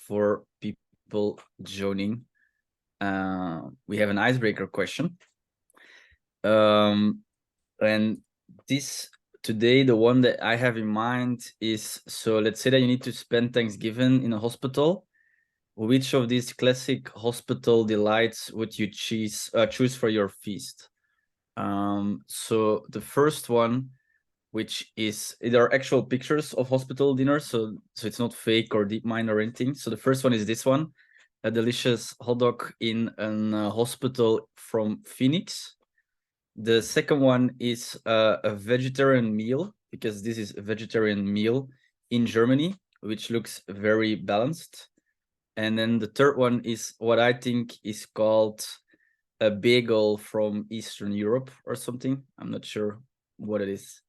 for people joining. We have an icebreaker question. And today, the one that I have in mind is, so let's say that you need to spend Thanksgiving in a hospital. Which of these classic hospital delights would you choose for your feast? So the first one, which is, there are actual pictures of hospital dinners, so it's not fake or deep mind or anything. So the first one is this one, a delicious hot dog in a hospital from Phoenix. The second one is a vegetarian meal, because this is a vegetarian meal in Germany, which looks very balanced. And then the third one is what I think is called a bagel from Eastern Europe or something. I'm not sure what it is.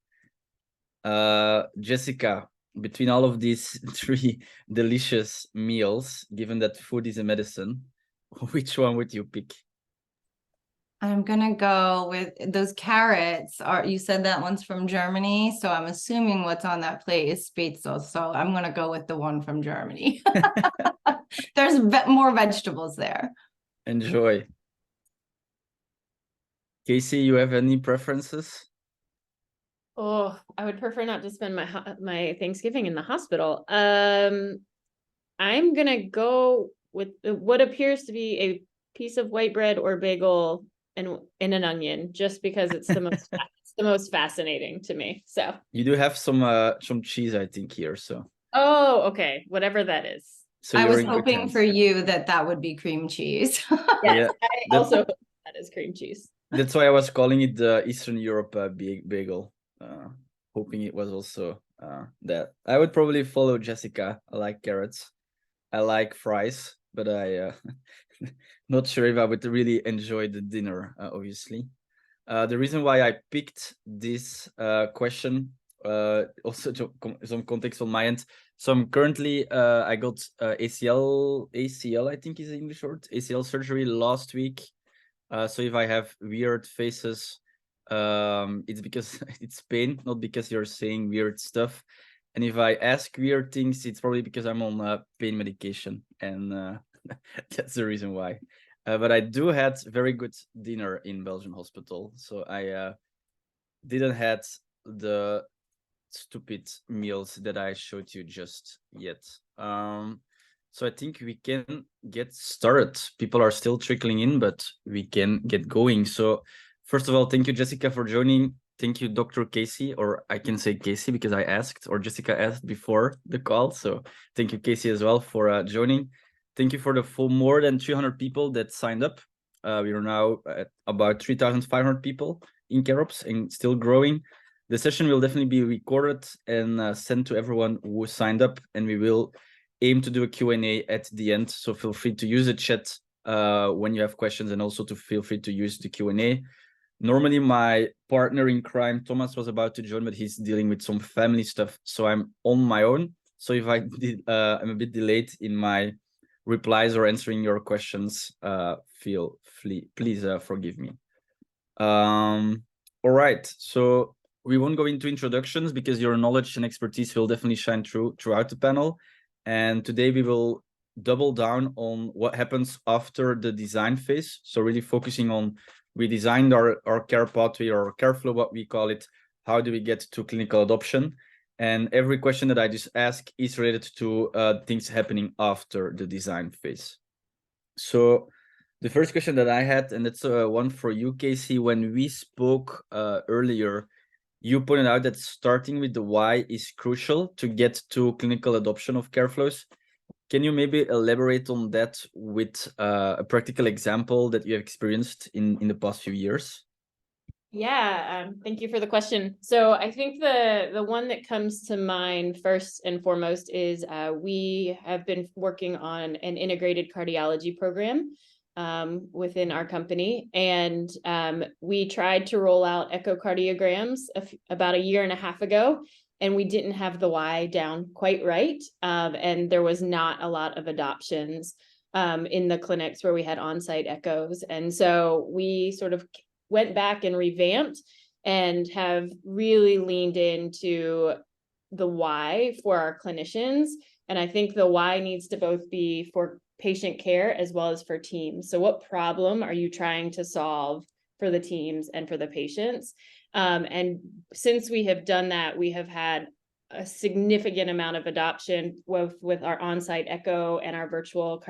Jessica, between all of these three delicious meals, given that food is a medicine, which one would you pick? I'm gonna go with those carrots. You said that one's from Germany, so I'm assuming what's on that plate is Spätzle. So I'm gonna go with the one from Germany. There's more vegetables there. Enjoy. Casey, you have any preferences? Oh, I would prefer not to spend my Thanksgiving in the hospital. I'm gonna go with what appears to be a piece of white bread or bagel and an onion, just because it's the most it's the most fascinating to me. So you do have some cheese, I think, here. So okay, whatever that is. So I was hoping for you that would be cream cheese. Yes, yeah, I also hope that is cream cheese. That's why I was calling it the Eastern Europe bagel, hoping it was also that. I would probably follow Jessica. I like carrots. I like fries, but I not sure if I would really enjoy the dinner, obviously. The reason why I picked this question, also some context on my end. So I'm currently, I got ACL, I think is the English word, ACL surgery last week. So if I have weird faces, it's because it's pain, not because you're saying weird stuff. And if I ask weird things, it's probably because I'm on pain medication, and that's the reason why. But I do had very good dinner in Belgian hospital, so I didn't had the stupid meals that I showed you just yet. So I think we can get started. People are still trickling in, but we can get going. So first of all, thank you, Jessica, for joining. Thank you, Dr. Casey, or I can say Casey because I asked, or Jessica asked before the call. So thank you, Casey, as well for joining. Thank you for the full more than 300 people that signed up. We are now at about 3,500 people in CareOps and still growing. The session will definitely be recorded and sent to everyone who signed up, and we will aim to do a Q&A at the end. So feel free to use the chat when you have questions, and also to feel free to use the Q&A. Normally, my partner in crime, Thomas, was about to join, but he's dealing with some family stuff. So I'm on my own. So if I'm a bit delayed in my replies or answering your questions, please forgive me. All right. So we won't go into introductions because your knowledge and expertise will definitely shine throughout the panel. And today we will double down on what happens after the design phase. So really focusing on, we designed our care pathway or our care flow, what we call it. How do we get to clinical adoption? And every question that I just ask is related to things happening after the design phase. So the first question that I had, and that's one for you, Casey, when we spoke earlier, you pointed out that starting with the why is crucial to get to clinical adoption of care flows. Can you maybe elaborate on that with a practical example that you have experienced in the past few years? Yeah, thank you for the question. So I think the one that comes to mind first and foremost is we have been working on an integrated cardiology program within our company. And we tried to roll out echocardiograms about a year and a half ago, and we didn't have the why down quite right. And there was not a lot of adoptions in the clinics where we had on-site echoes. And so we sort of went back and revamped and have really leaned into the why for our clinicians And I think the why needs to both be for patient care as well as for teams. So what problem are you trying to solve for the teams and for the patients? And since we have done that, we have had a significant amount of adoption with our on-site echo and our virtual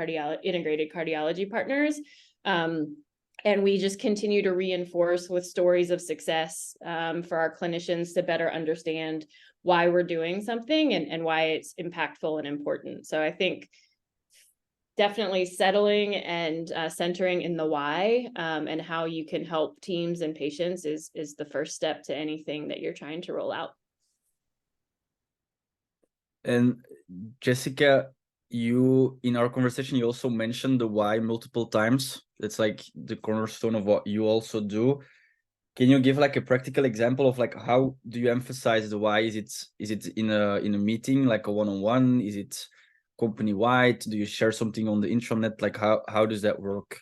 integrated cardiology partners. And we just continue to reinforce with stories of success for our clinicians to better understand why we're doing something and why it's impactful and important. So I think definitely settling and centering in the why and how you can help teams and patients is the first step to anything that you're trying to roll out. And Jessica, you, in our conversation, you also mentioned the why multiple times. It's like the cornerstone of what you also do. Can you give like a practical example of like how do you emphasize the why? Is it in a meeting, like a one-on-one? Is it company-wide? Do you share something on the intranet? Like how does that work?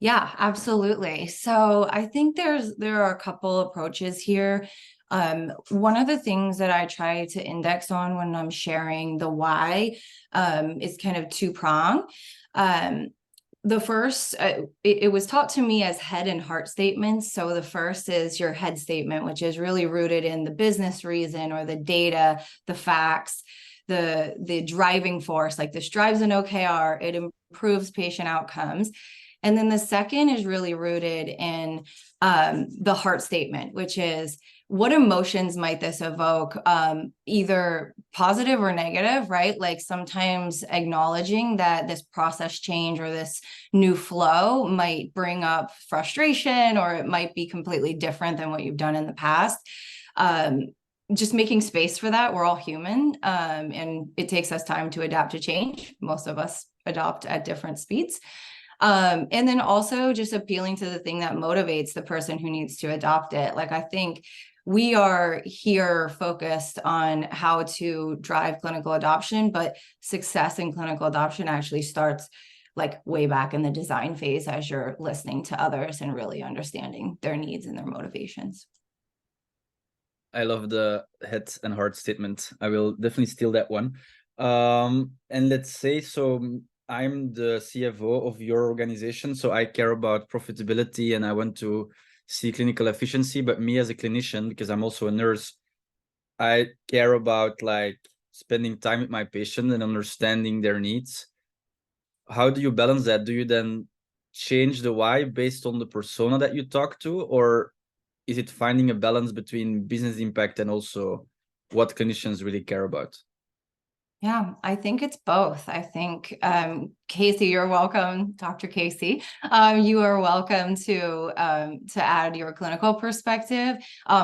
Yeah, absolutely. So I think there are a couple approaches here. One of the things that I try to index on when I'm sharing the why is kind of two-pronged. The first, it was taught to me as head and heart statements. So the first is your head statement, which is really rooted in the business reason or the data, the facts, the driving force, like this drives an OKR, it improves patient outcomes. And then the second is really rooted in the heart statement, which is what emotions might this evoke, either positive or negative, right? Like sometimes acknowledging that this process change or this new flow might bring up frustration, or it might be completely different than what you've done in the past. Just making space for that. We're all human, and it takes us time to adapt to change. Most of us adopt at different speeds. And then also just appealing to the thing that motivates the person who needs to adopt it. Like, I think we are here focused on how to drive clinical adoption, but success in clinical adoption actually starts like way back in the design phase as you're listening to others and really understanding their needs and their motivations. I love the head and heart statement. I will definitely steal that one. And let's say, so I'm the CFO of your organization, so I care about profitability and I want to see clinical efficiency. But me as a clinician, because I'm also a nurse, I care about like spending time with my patient and understanding their needs. How do you balance that? Do you then change the why based on the persona that you talk to, or is it finding a balance between business impact and also what clinicians really care about? Yeah, I think it's both. I think, Casey, you're welcome, Dr. Casey. You are welcome to add your clinical perspective.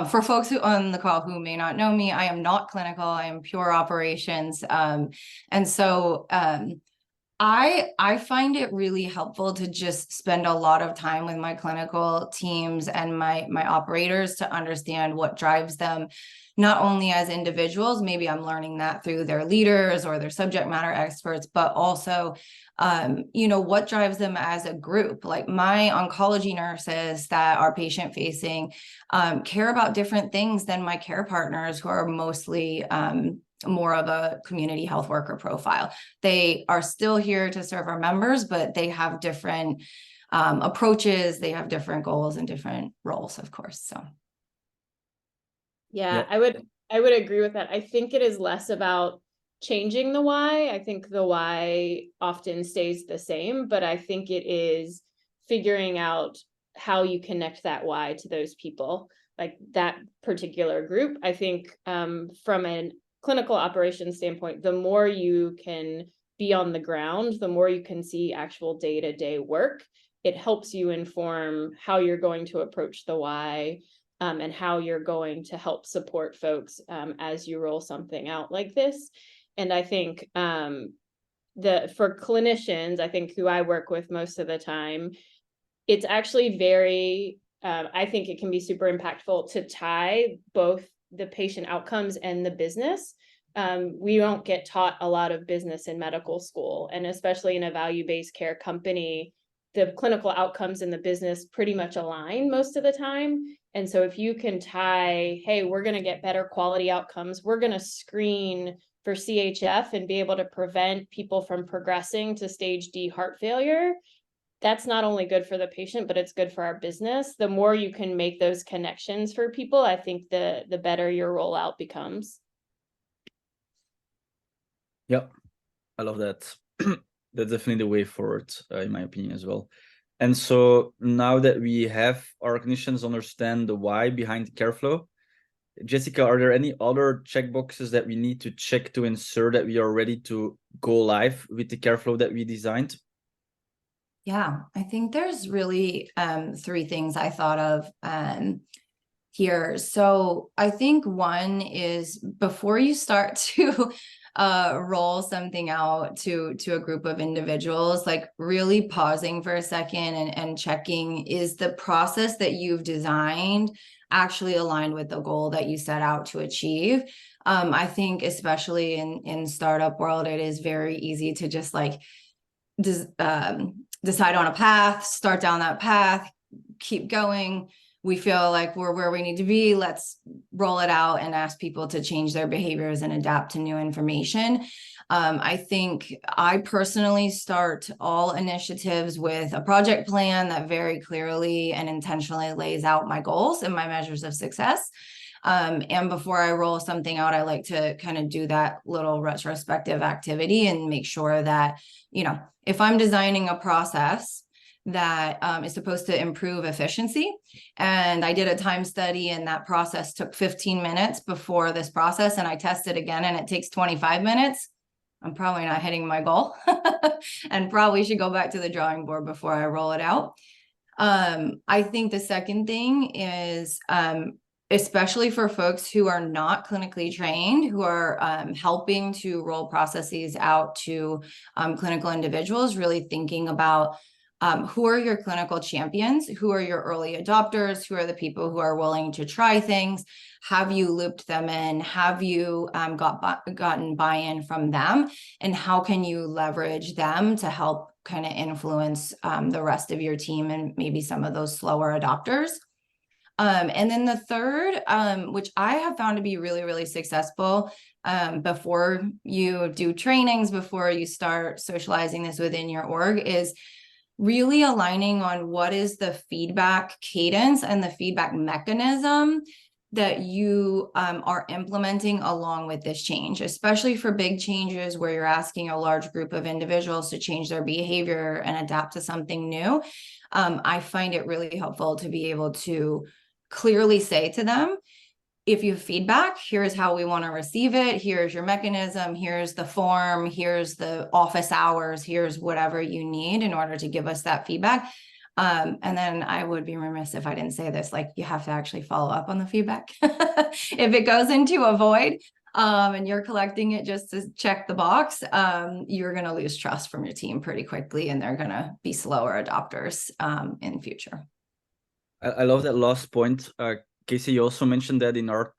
For folks who on the call who may not know me, I am not clinical. I am pure operations. And so I find it really helpful to just spend a lot of time with my clinical teams and my operators to understand what drives them, not only as individuals, maybe I'm learning that through their leaders or their subject matter experts, but also, what drives them as a group. Like my oncology nurses that are patient facing care about different things than my care partners who are mostly more of a community health worker profile. They are still here to serve our members, but they have different approaches, they have different goals and different roles, of course. So yeah, I would agree with that. I think it is less about changing the why. I think the why often stays the same, but I think it is figuring out how you connect that why to those people, like that particular group. I think from an clinical operations standpoint, the more you can be on the ground, the more you can see actual day-to-day work. It helps you inform how you're going to approach the why and how you're going to help support folks as you roll something out like this. And I think for clinicians, I think who I work with most of the time, it's actually very, I think it can be super impactful to tie both the patient outcomes and the business. We don't get taught a lot of business in medical school, and especially in a value-based care company, the clinical outcomes and the business pretty much align most of the time. And so if you can tie, hey, we're going to get better quality outcomes, we're going to screen for CHF and be able to prevent people from progressing to stage D heart failure, that's not only good for the patient, but it's good for our business. The more you can make those connections for people, I think the better your rollout becomes. Yep, I love that. That's definitely the way forward, in my opinion, as well. And so now that we have our clinicians understand the why behind the care flow, Jessica, are there any other checkboxes that we need to check to ensure that we are ready to go live with the care flow that we designed? Yeah, I think there's really 3 things I thought of here. So I think one is, before you start to roll something out to a group of individuals, like really pausing for a second and checking, is the process that you've designed actually aligned with the goal that you set out to achieve? I think especially in startup world, it is very easy to just like decide on a path, start down that path, keep going. We feel like we're where we need to be. Let's roll it out and ask people to change their behaviors and adapt to new information. I think I personally start all initiatives with a project plan that very clearly and intentionally lays out my goals and my measures of success. And before I roll something out, I like to kind of do that little retrospective activity and make sure that, you know, if I'm designing a process that is supposed to improve efficiency, and I did a time study and that process took 15 minutes before this process, and I tested again and it takes 25 minutes, I'm probably not hitting my goal and probably should go back to the drawing board before I roll it out. I think the second thing is, especially for folks who are not clinically trained, who are helping to roll processes out to clinical individuals, really thinking about who are your clinical champions, who are your early adopters, who are the people who are willing to try things. Have you looped them in? Have you gotten buy-in from them? And how can you leverage them to help kind of influence the rest of your team and maybe some of those slower adopters? And then the third, which I have found to be really, really successful, before you do trainings, before you start socializing this within your org, is really aligning on what is the feedback cadence and the feedback mechanism that you are implementing along with this change, especially for big changes where you're asking a large group of individuals to change their behavior and adapt to something new. I find it really helpful to be able to clearly say to them, if you have feedback, here's how we want to receive it. Here's your mechanism. Here's the form. Here's the office hours. Here's whatever you need in order to give us that feedback. And then I would be remiss if I didn't say this, like, you have to actually follow up on the feedback. If it goes into a void, and you're collecting it just to check the box, you're going to lose trust from your team pretty quickly, and they're going to be slower adopters in the future. I love that last point. Casey, you also mentioned that in our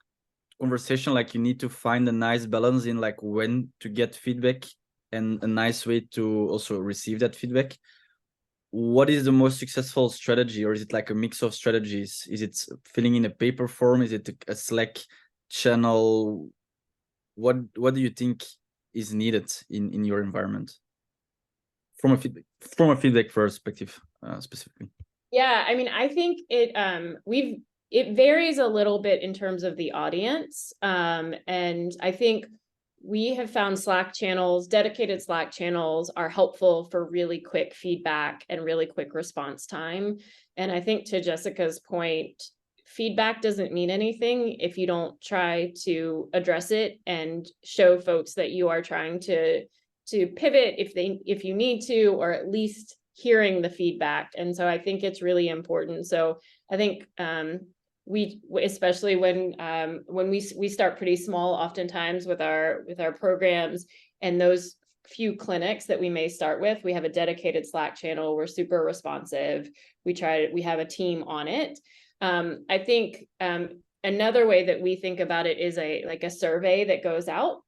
conversation, like, you need to find a nice balance in like when to get feedback and a nice way to also receive that feedback. What is the most successful strategy, or is it like a mix of strategies? Is it filling in a paper form? Is it a Slack channel? What do you think is needed in your environment from a feedback perspective, specifically? Yeah, I mean, I think it varies a little bit in terms of the audience. And I think we have found Slack channels, dedicated Slack channels, are helpful for really quick feedback and really quick response time. And I think, to Jessica's point, feedback doesn't mean anything if you don't try to address it and show folks that you are trying to pivot if you need to, or at least hearing the feedback. And so I think it's really important. So I think we, especially when we start pretty small, oftentimes with our programs, and those few clinics that we may start with, we have a dedicated Slack channel. We're super responsive. We have a team on it. I think another way that we think about it is a survey that goes out.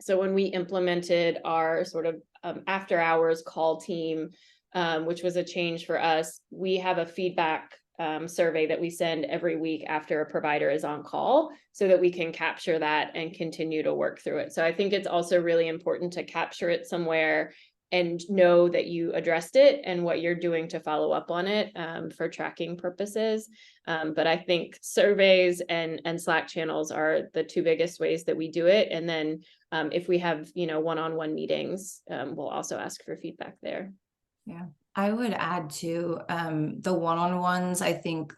So when we implemented our sort of after hours call team, which was a change for us, we have a feedback survey that we send every week after a provider is on call, so that we can capture that and continue to work through it. So I think it's also really important to capture it somewhere and know that you addressed it and what you're doing to follow up on it, for tracking purposes. But I think surveys and Slack channels are the two biggest ways that we do it. And then if we have, one-on-one meetings, we'll also ask for feedback there. Yeah, I would add to the one-on-ones. I think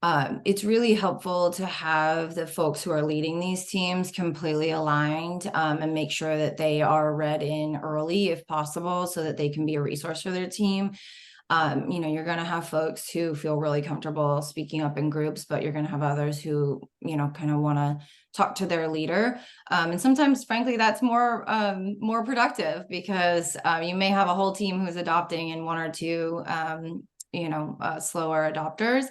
it's really helpful to have the folks who are leading these teams completely aligned, and make sure that they are read in early if possible, so that they can be a resource for their team. You're going to have folks who feel really comfortable speaking up in groups, but you're going to have others who, kind of want to talk to their leader. And sometimes, frankly, that's more productive, because you may have a whole team who's adopting and one or two, slower adopters.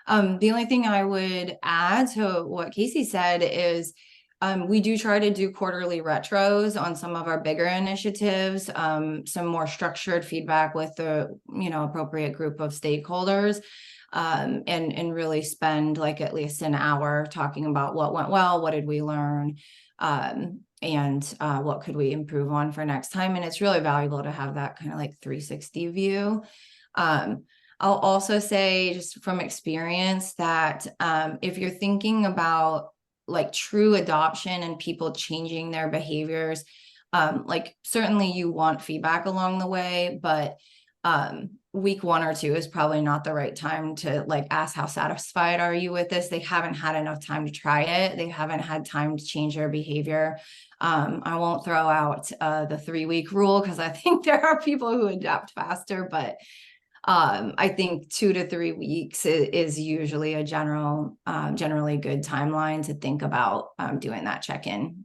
The only thing I would add to what Casey said is, we do try to do quarterly retros on some of our bigger initiatives, some more structured feedback with the, appropriate group of stakeholders, and really spend at least an hour talking about what went well, what did we learn, and what could we improve on for next time. And it's really valuable to have that kind of 360 view. I'll also say, just from experience, that if you're thinking about true adoption and people changing their behaviors, certainly you want feedback along the way, but week 1 or 2 is probably not the right time to ask how satisfied are you with this. They haven't had enough time to try it. They haven't had time to change their behavior. I won't throw out the 3-week rule, because I think there are people who adapt faster, but I think 2 to 3 weeks is usually a generally good timeline to think about doing that check-in.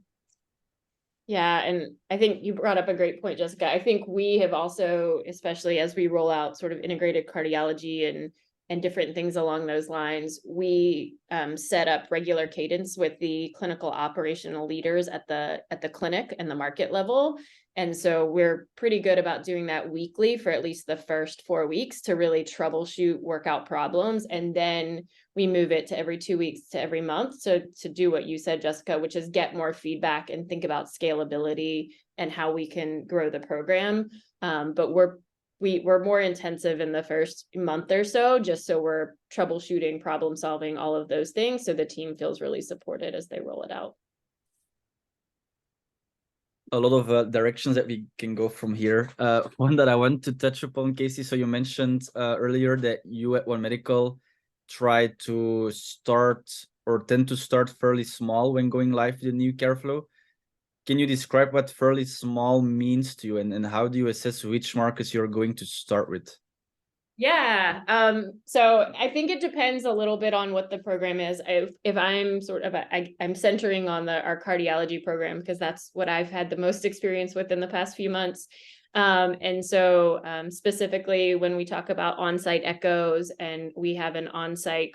Yeah, and I think you brought up a great point, Jessica. I think we have also, especially as we roll out sort of integrated cardiology and different things along those lines, we set up regular cadence with the clinical operational leaders at the clinic and the market level. And so we're pretty good about doing that weekly for at least the first 4 weeks to really troubleshoot, work out problems. And then we move it to every 2 weeks to every month. So to do what you said, Jessica, which is get more feedback and think about scalability and how we can grow the program. But we're more intensive in the first month or so, just so we're troubleshooting, problem solving, all of those things. So the team feels really supported as they roll it out. A lot of directions that we can go from here. One that I want to touch upon, Casey. So you mentioned earlier that you at One Medical try to start or tend to start fairly small when going live with the new care flow. Can you describe what fairly small means to you, and how do you assess which markets you're going to start with? Yeah. So I think it depends a little bit on what the program is. If I'm I'm centering on our cardiology program, because that's what I've had the most experience with in the past few months. And so specifically when we talk about on-site echoes, and we have an on-site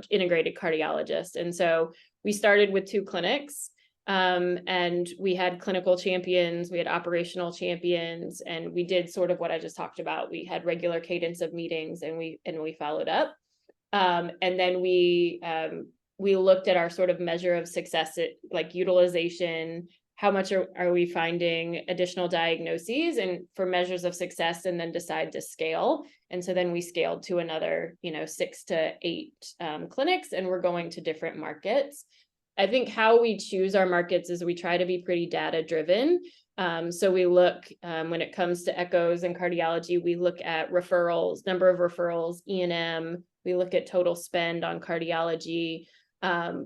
integrated cardiologist. And so we started with 2 clinics. And we had clinical champions, we had operational champions, and we did sort of what I just talked about. We had regular cadence of meetings, and we followed up. And then we looked at our sort of measure of success, utilization, how much are we finding additional diagnoses, and for measures of success, and then decide to scale. And so then we scaled to another, 6 to 8 clinics, and we're going to different markets. I think how we choose our markets is we try to be pretty data driven. So we look, when it comes to echoes and cardiology, we look at referrals, number of referrals, E&M, we look at total spend on cardiology.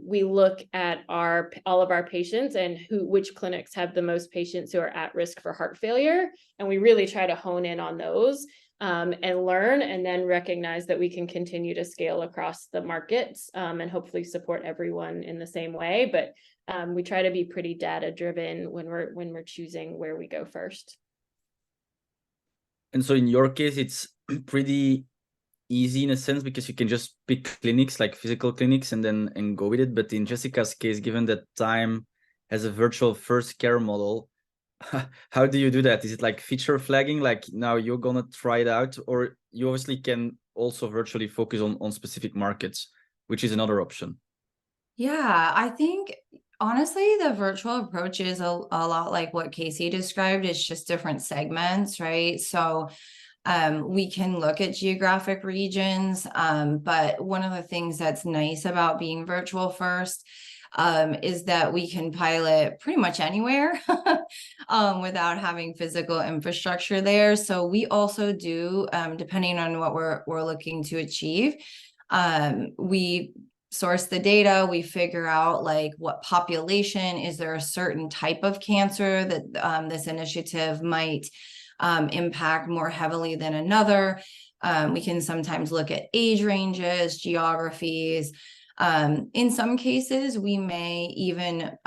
We look at all of our patients and which clinics have the most patients who are at risk for heart failure. And we really try to hone in on those. And learn, and then recognize that we can continue to scale across the markets, and hopefully support everyone in the same way. But we try to be pretty data driven when we're choosing where we go first. And so in your case, it's pretty easy in a sense, because you can just pick clinics, like physical clinics, and go with it. But in Jessica's case, given that Thyme has a virtual first care model, how do you do that? Is it like feature flagging, like now you're gonna try it out, or you obviously can also virtually focus on specific markets, which is another option? Yeah, I think honestly, the virtual approach is a lot like what Casey described. It's just different segments, right? So we can look at geographic regions, but one of the things that's nice about being virtual first is that we can pilot pretty much anywhere without having physical infrastructure there. So we also do, depending on what we're looking to achieve, we source the data, we figure out like what population, is there a certain type of cancer that this initiative might impact more heavily than another. We can sometimes look at age ranges, geographies. In some cases, we may even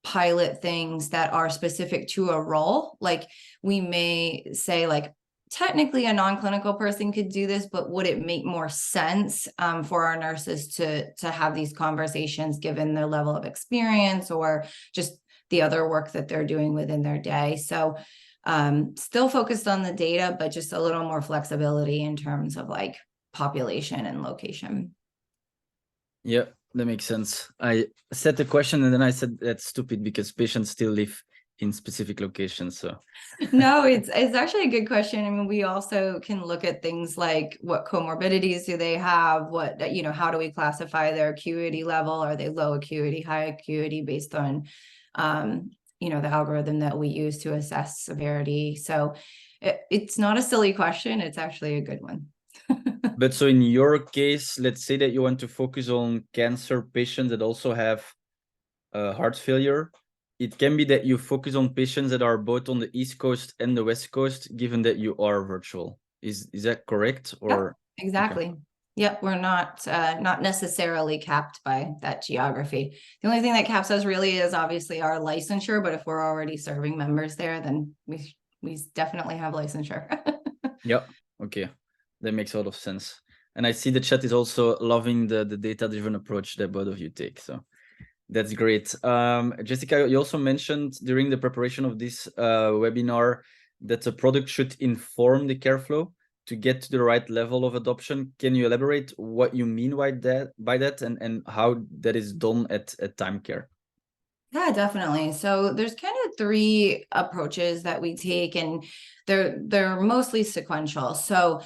pilot things that are specific to a role. Like we may say like, technically a non-clinical person could do this, but would it make more sense for our nurses to have these conversations given their level of experience or just the other work that they're doing within their day? So still focused on the data, but just a little more flexibility in terms of like population and location. Yeah, that makes sense. I said the question and then I said that's stupid because patients still live in specific locations. So no, it's actually a good question. I mean, we also can look at things like what comorbidities do they have? What, you know, how do we classify their acuity level? Are they low acuity, high acuity based on, you know, the algorithm that we use to assess severity? So it's not a silly question. It's actually a good one. But so in your case, let's say that you want to focus on cancer patients that also have heart failure. It can be that you focus on patients that are both on the East Coast and the West Coast, given that you are virtual. Is that correct? Or yep, exactly. Okay. Yep, we're not necessarily capped by that geography. The only thing that caps us really is obviously our licensure, but if we're already serving members there, then we definitely have licensure. Yep. Okay. That makes a lot of sense. And I see the chat is also loving the data-driven approach that both of you take. So that's great. Jessica, you also mentioned during the preparation of this webinar that the product should inform the care flow to get to the right level of adoption. Can you elaborate what you mean by that and how that is done at Thyme Care? Yeah, definitely. So there's kind of three approaches that we take, and they're mostly sequential. So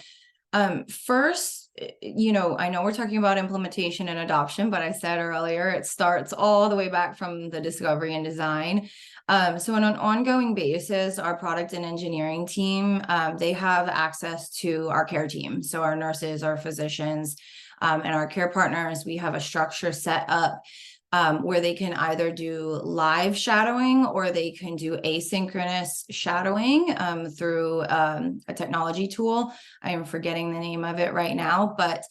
first, you know, I know we're talking about implementation and adoption, but I said earlier, it starts all the way back from the discovery and design. So on an ongoing basis, our product and engineering team, they have access to our care team. So our nurses, our physicians, and our care partners, we have a structure set up where they can either do live shadowing or they can do asynchronous shadowing through a technology tool. I am forgetting the name of it right now, but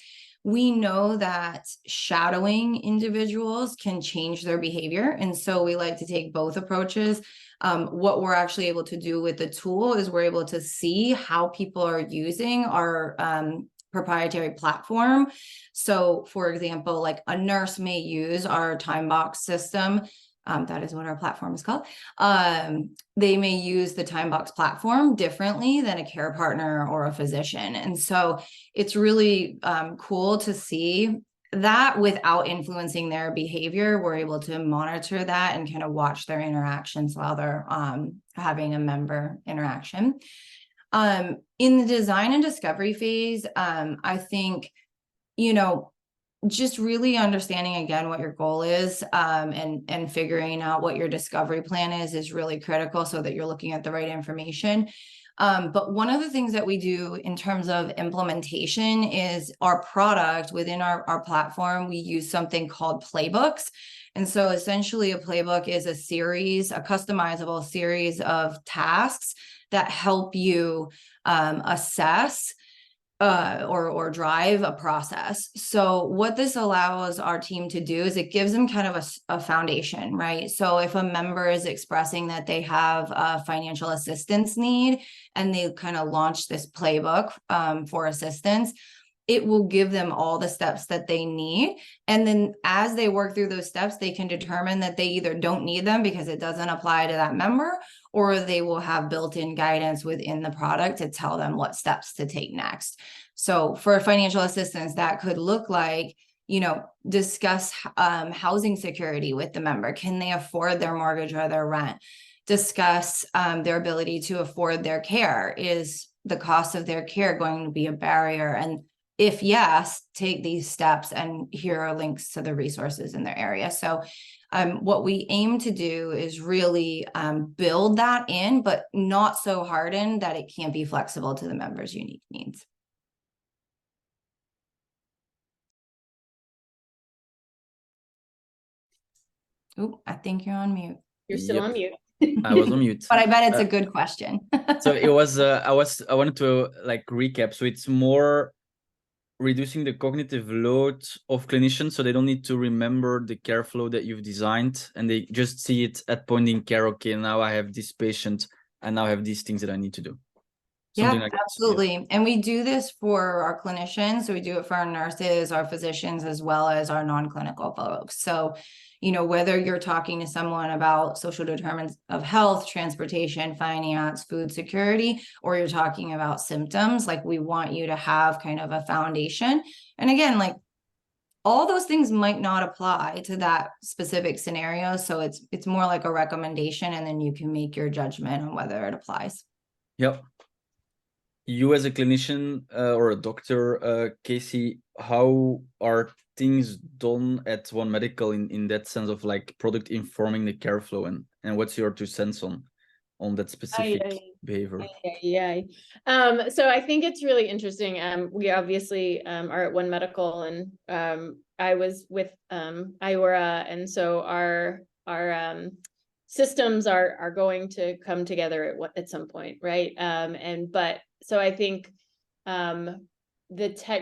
we know that shadowing individuals can change their behavior. And so we like to take both approaches. What we're actually able to do with the tool is we're able to see how people are using our proprietary platform. So for example, like a nurse may use our time box system. That is what our platform is called. They may use the time box platform differently than a care partner or a physician. And so it's really cool to see that without influencing their behavior. We're able to monitor that and kind of watch their interactions while they're having a member interaction. In the design and discovery phase, I think, you know, just really understanding again what your goal is and figuring out what your discovery plan is really critical so that you're looking at the right information. But one of the things that we do in terms of implementation is our product within our platform, we use something called playbooks. And so essentially a playbook is a customizable series of tasks that help you assess or drive a process. So what this allows our team to do is it gives them kind of a foundation, right? So if a member is expressing that they have a financial assistance need and they kind of launch this playbook for assistance, it will give them all the steps that they need. And then as they work through those steps, they can determine that they either don't need them because it doesn't apply to that member, or they will have built-in guidance within the product to tell them what steps to take next. So for financial assistance, that could look like, you know, discuss housing security with the member. Can they afford their mortgage or their rent? Discuss their ability to afford their care. Is the cost of their care going to be a barrier? And if yes, take these steps, and here are links to the resources in their area. So what we aim to do is really build that in, but not so hardened that it can't be flexible to the member's unique needs. Oh, I think you're on mute. You're still on mute. I was on mute. But I bet it's a good question. So it was, I wanted to like recap. So it's more reducing the cognitive load of clinicians, so they don't need to remember the care flow that you've designed, and they just see it at point in care. Okay, now I have this patient, and now I have these things that I need to do. Something Yeah, like absolutely. That. And we do this for our clinicians. So we do it for our nurses, our physicians, as well as our non-clinical folks. So, you know, whether you're talking to someone about social determinants of health, transportation, finance, food security, or you're talking about symptoms, like we want you to have kind of a foundation. And again, like all those things might not apply to that specific scenario. So it's more like a recommendation, and then you can make your judgment on whether it applies. Yep. You as a clinician or a doctor, Casey, how are things done at One Medical in that sense of like product informing the care flow, and what's your 2 cents on that specific behavior? So I think it's really interesting. We obviously are at One Medical, and I was with IORA, and so our systems are going to come together at some point, right? So I think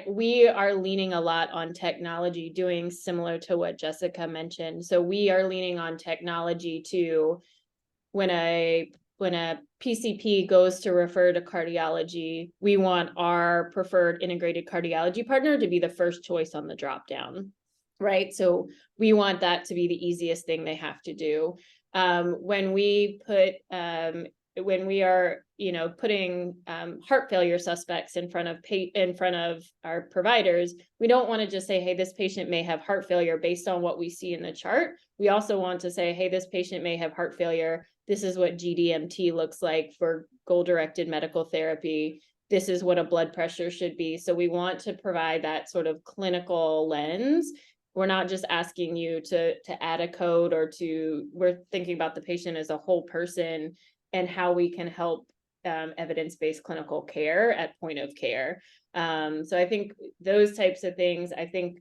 we are leaning a lot on technology, doing similar to what Jessica mentioned. So we are leaning on technology to, when a PCP goes to refer to cardiology, we want our preferred integrated cardiology partner to be the first choice on the drop down, right? So we want that to be the easiest thing they have to do. When we are, you know, putting heart failure suspects in front of our providers, we don't want to just say, hey, this patient may have heart failure based on what we see in the chart. We also want to say, hey, this patient may have heart failure. This is what GDMT looks like for goal-directed medical therapy. This is what a blood pressure should be. So we want to provide that sort of clinical lens. We're not just asking you to add a code, we're thinking about the patient as a whole person and how we can help evidence-based clinical care at point of care. So I think those types of things, I think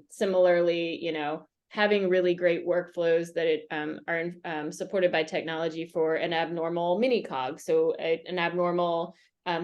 similarly, you know, having really great workflows that are supported by technology for an abnormal mini-cog. So an abnormal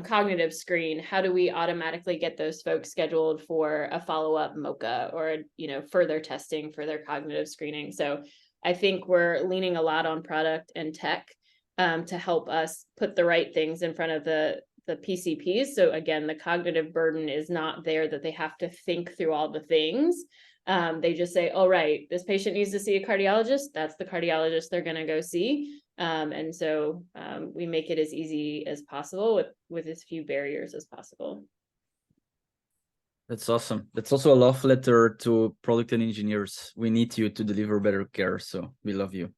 cognitive screen, how do we automatically get those folks scheduled for a follow-up MOCA or, you know, further testing for their cognitive screening? So I think we're leaning a lot on product and tech to help us put the right things in front of the PCPs. So again, the cognitive burden is not there that they have to think through all the things. They just say, oh, right, this patient needs to see a cardiologist. That's the cardiologist they're going to go see. And so we make it as easy as possible with as few barriers as possible. That's awesome. That's also a love letter to product and engineers. We need you to deliver better care, so we love you.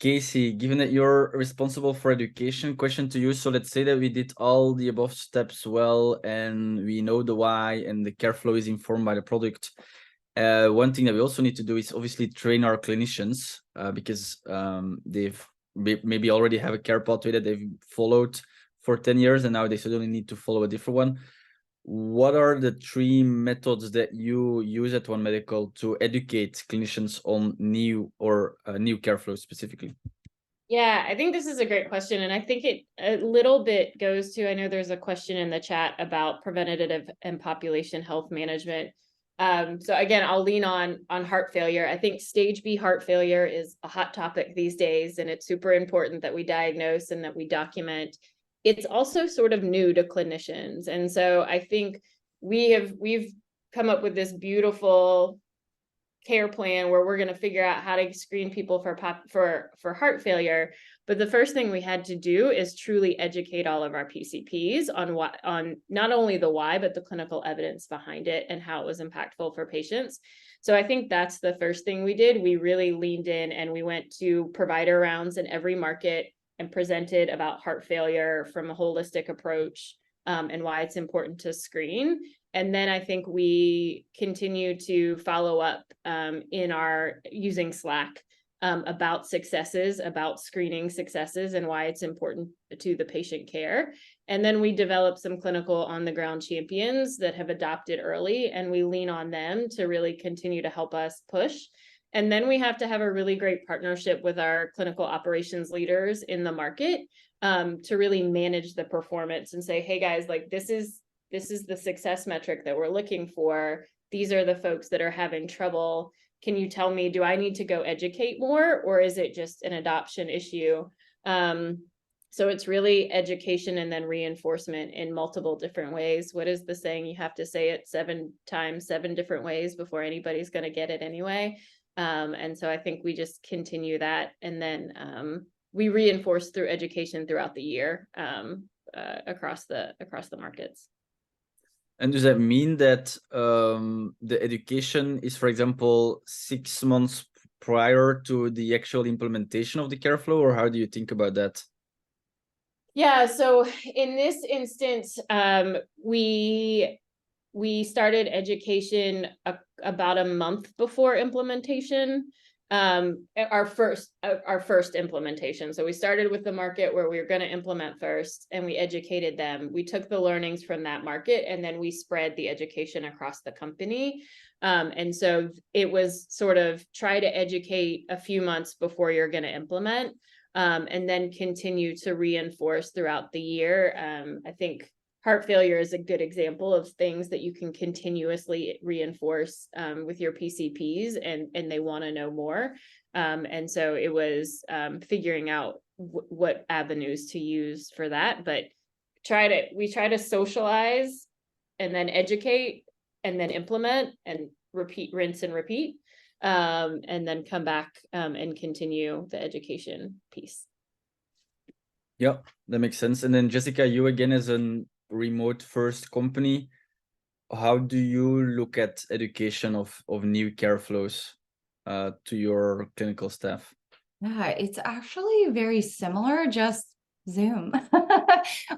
Casey, given that you're responsible for education, question to you. So let's say that we did all the above steps well, and we know the why, and the care flow is informed by the product. One thing that we also need to do is obviously train our clinicians because they've maybe already have a care pathway that they've followed for 10 years, and now they suddenly need to follow a different one. What are the 3 methods that you use at One Medical to educate clinicians on new care flow specifically? Yeah, I think this is a great question. And I think it a little bit goes to, I know there's a question in the chat about preventative and population health management. So again, I'll lean on heart failure. I think stage B heart failure is a hot topic these days, and it's super important that we diagnose and that we document. it's also sort of new to clinicians. And so I think we've come up with this beautiful care plan where we're going to figure out how to screen people for heart failure. But the first thing we had to do is truly educate all of our PCPs on not only the why, but the clinical evidence behind it and how it was impactful for patients. So I think that's the first thing we did. We really leaned in and we went to provider rounds in every market and presented about heart failure from a holistic approach, and why it's important to screen. And then I think we continue to follow up in our using Slack about successes, about screening successes and why it's important to the patient care. And then we develop some clinical on the ground champions that have adopted early, and we lean on them to really continue to help us push. And then we have to have a really great partnership with our clinical operations leaders in the market to really manage the performance and say, hey guys, like this is the success metric that we're looking for. These are the folks that are having trouble. Can you tell me, do I need to go educate more, or is it just an adoption issue? So it's really education and then reinforcement in multiple different ways. What is the saying? You have to say it 7 times, 7 different ways before anybody's going to get it anyway. And so I think we just continue that. And then we reinforce through education throughout the year across the markets. And does that mean that the education is, for example, 6 months prior to the actual implementation of the care flow, or how do you think about that? Yeah, so in this instance, we started education about a month before implementation. Our first implementation. So we started with the market where we were going to implement first, and we educated them. We took the learnings from that market, and then we spread the education across the company. And so it was sort of try to educate a few months before you're going to implement, and then continue to reinforce throughout the year. I think heart failure is a good example of things that you can continuously reinforce with your PCPs, and they want to know more. And so it was figuring out what avenues to use for that. But we try to socialize and then educate and then implement and repeat, rinse and repeat, and then come back and continue the education piece. Yeah, that makes sense. And then Jessica, you again as a remote first company, how do you look at education of new care flows to your clinical staff? Yeah, it's actually very similar, just Zoom.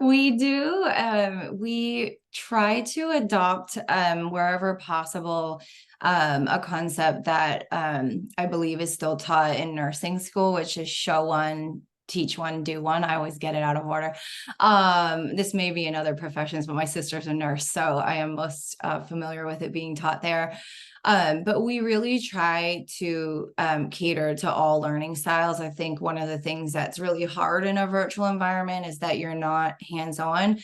We try to adopt wherever possible a concept that I believe is still taught in nursing school, which is show one, teach one, do one. I always get it out of order. This may be in other professions, but my sister's a nurse, so I am most familiar with it being taught there. But we really try to cater to all learning styles. I think one of the things that's really hard in a virtual environment is that you're not hands-on.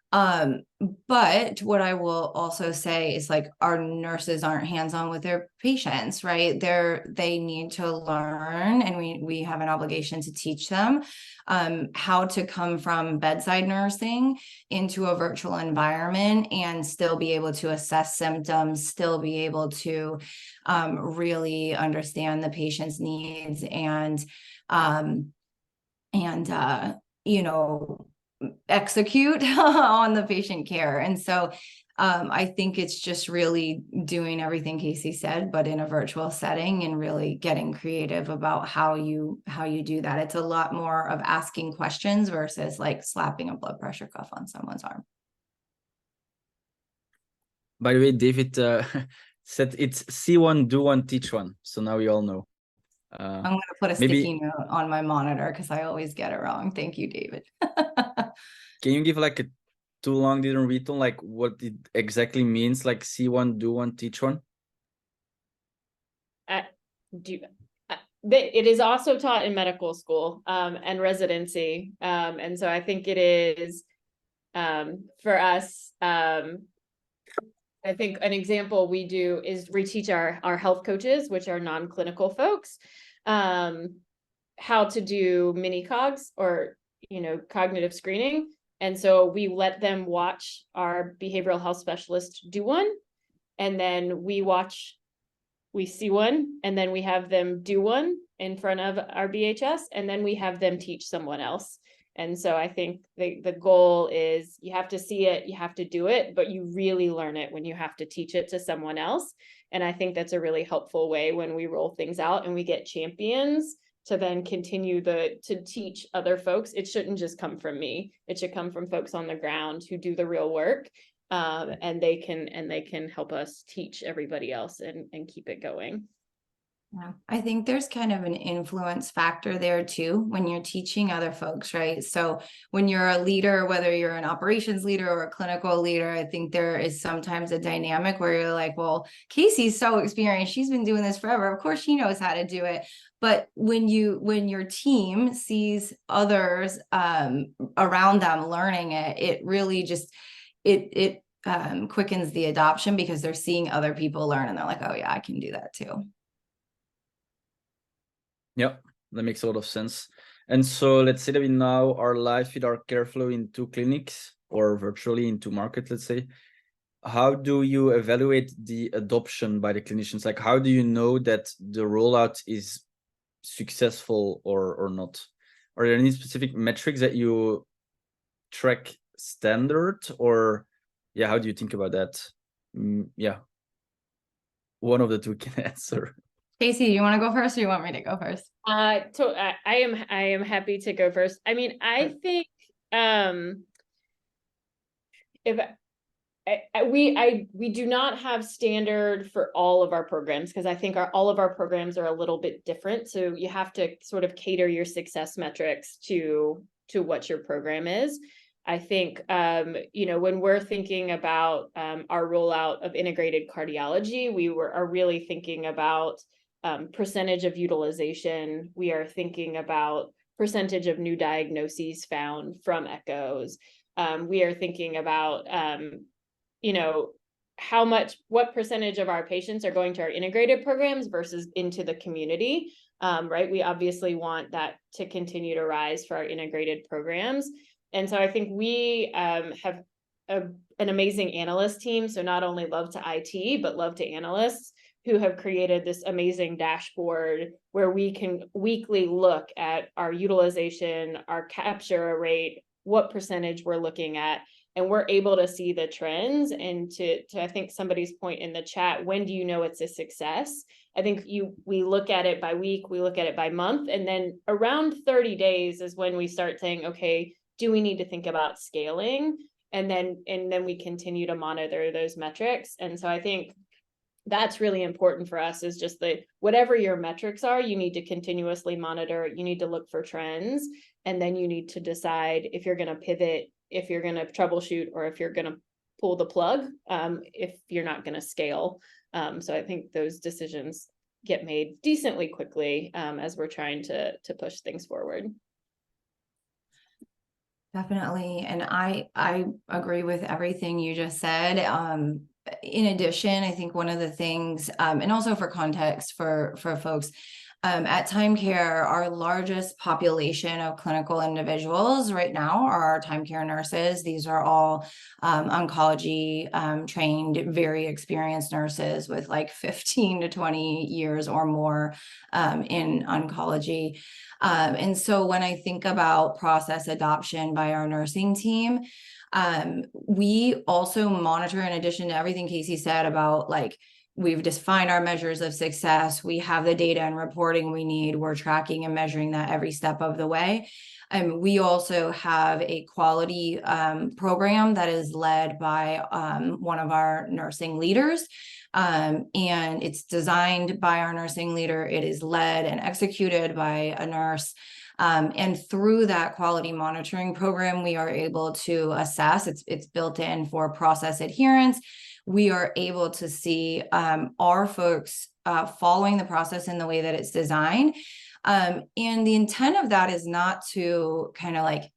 But what I will also say is, like, our nurses aren't hands-on with their patients, right? They need to learn, and we have an obligation to teach them how to come from bedside nursing into a virtual environment and still be able to assess symptoms, still be able to really understand the patient's needs and execute on the patient care. And so I think it's just really doing everything Casey said, but in a virtual setting, and really getting creative about how you do that. It's a lot more of asking questions versus like slapping a blood pressure cuff on someone's arm. By the way, David said it's see one, do one, teach one. So now we all know. I'm going to put a sticky note on my monitor because I always get it wrong. Thank you, David. Can you give like a too long didn't read on like what it exactly means, like see one, do one, teach one? It is also taught in medical school and residency. And so I think it is for us, I think an example we do is we teach our health coaches, which are non-clinical folks, how to do mini cogs or, cognitive screening. And so we let them watch our behavioral health specialist do one, and then we see one, and then we have them do one in front of our BHS, and then we have them teach someone else. And so I think the goal is you have to see it, you have to do it, but you really learn it when you have to teach it to someone else. And I think that's a really helpful way when we roll things out and we get champions to then continue to teach other folks. It shouldn't just come from me. It should come from folks on the ground who do the real work. And they can help us teach everybody else and keep it going. Yeah, I think there's kind of an influence factor there too when you're teaching other folks, right? So when you're a leader, whether you're an operations leader or a clinical leader, I think there is sometimes a dynamic where you're like, well, Casey's so experienced, she's been doing this forever, of course she knows how to do it. But when your team sees others around them learning it, it really just it quickens the adoption because they're seeing other people learn and they're like, oh yeah, I can do that too. Yeah, that makes a lot of sense. And so let's say that we now are live with our Careflow in 2 clinics or virtually in 2 markets, let's say. How do you evaluate the adoption by the clinicians? Like, how do you know that the rollout is successful or not? Are there any specific metrics that you track standard, or yeah, how do you think about that? Yeah, one of the two can answer. Casey, you want to go first or you want me to go first? I am happy to go first. I mean, I think we do not have standard for all of our programs because I think all of our programs are a little bit different. So you have to sort of cater your success metrics to what your program is. I think, when we're thinking about our rollout of integrated cardiology, are really thinking about percentage of utilization. We are thinking about percentage of new diagnoses found from echoes. We are thinking about, what percentage of our patients are going to our integrated programs versus into the community, right? We obviously want that to continue to rise for our integrated programs. And so I think we have an amazing analyst team. So not only love to IT, but love to analysts who have created this amazing dashboard where we can weekly look at our utilization, our capture rate, what percentage we're looking at, and we're able to see the trends. And to I think somebody's point in the chat, when do you know it's a success? I think we look at it by week, we look at it by month, and then around 30 days is when we start saying, okay, do we need to think about scaling? And then we continue to monitor those metrics. And so I think that's really important for us, is just whatever your metrics are, you need to continuously monitor, you need to look for trends, and then you need to decide if you're going to pivot, if you're going to troubleshoot, or if you're going to pull the plug, if you're not going to scale. So I think those decisions get made decently quickly as we're trying to push things forward. Definitely. And I agree with everything you just said. In addition, I think one of the things, and also for context for folks, at Thyme Care, our largest population of clinical individuals right now are our Thyme Care nurses. These are all oncology trained, very experienced nurses with like 15 to 20 years or more in oncology. And so when I think about process adoption by our nursing team, we also monitor, in addition to everything Casey said about like, we've defined our measures of success, we have the data and reporting we need, we're tracking and measuring that every step of the way. We also have a quality program that is led by one of our nursing leaders. And it's designed by our nursing leader. It is led and executed by a nurse. And through that quality monitoring program, we are able to assess, it's built in for process adherence. We are able to see are folks following the process in the way that it's designed. And the intent of that is not to kind of like